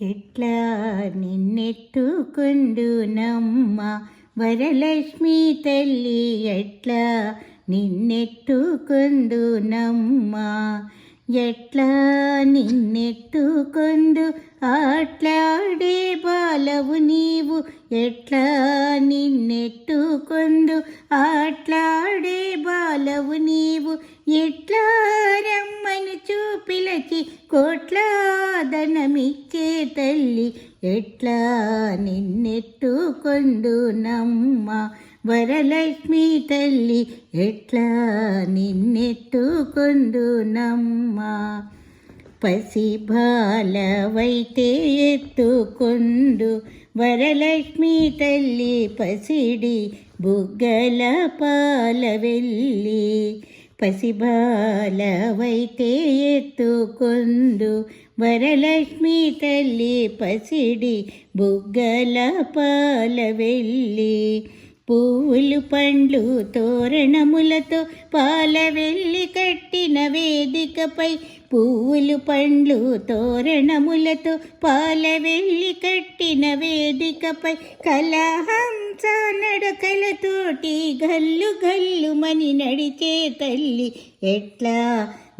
ఎట్లా నిన్నెత్తుకొందునమ్మ వరలక్ష్మి తల్లి, ఎట్లా నిన్నెత్తుకొందునమ్మ. ఎట్లా నిన్నెత్తుకొందు ఆట్లాడే బాలవు నీవు, ఎట్లా నిన్నెత్తుకొందు ఆట్లాడే బాలవు నీవు. ఎట్లా రమ్మను చూపిలకి కోట్లాదనమిచ్చే తల్లి, ఎట్లా నిన్నెత్తుకొందునమ్మ వరలక్ష్మి తల్లి, ఎట్లా నిన్నెత్తుకొందునమ్మ. పసిబాలవైతే ఎత్తుకొందు వరలక్ష్మి తల్లి, పసిడి బుగ్గల పాలవెల్లి. పసిబాలవైతే ఎత్తుకొందు వరలక్ష్మి తల్లి, పసిడి బుగ్గల పాలవెల్లి. పువ్వులు పండ్లు తోరణములతో పాలవెల్లి కట్టిన వేదికపై, పువ్వులు పండ్లు తోరణములతో పాలవెల్లి కట్టిన వేదికపై, కలహంస నడకలతోటి గల్లు గల్లుమని నడిచే తల్లి, ఎట్లా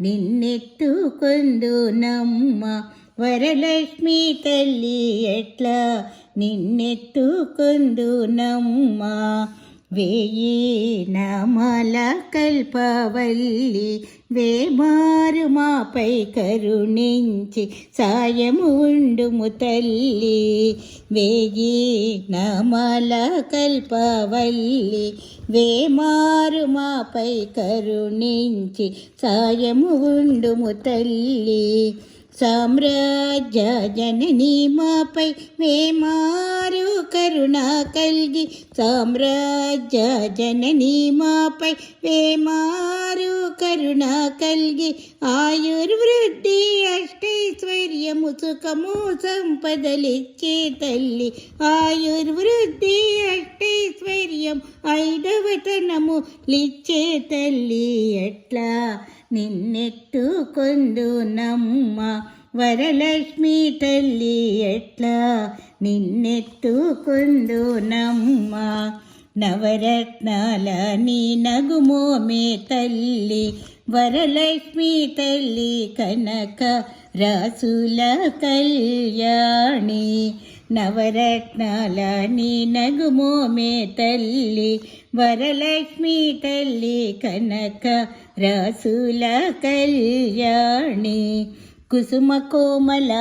నిన్నెత్తుకొందునమ్మ వరలక్ష్మి తల్లి, ఎట్లా నిన్నెత్తుకొందునమ్మ. వేయి నామాల కల్పవల్లి, వేమారు మాపై కరుణించి సాయము ఉండుము తల్లి. వేయి నామాల కల్పవల్లి, వేమారు మాపై కరుణించి సాయము ఉండుము తల్లి. సామ్రాజ్య జననీ మాపై వేమారు కరుణ కల్గి, సామ్రాజ్య జననీ మాపై వేమారు కరుణ కల్గి. ఆయుర్వృద్ధి అష్టైశ్వర్యము సుఖము సంపదలిచ్చే తల్లి, ఆయుర్వృద్ధి అష్టైశ్వర్యం ఐదవతనము లిచ్చే తల్లి, ఎట్లా నిన్నెత్తుకొందునమ్మ వరలక్ష్మి తల్లి, ఎట్లా నిన్నెత్తుకొందునమ్మ. నవరత్నాల నీ నగుమోమే తల్లి, వరలక్ష్మి తల్లి కనక రాసుల కళ్యాణి. నవరత్నాల నీ నగుమోమే తల్లి, వరలక్ష్మి తల్లి కనక రాసుల కళ్యాణి. కుసుమ కోమల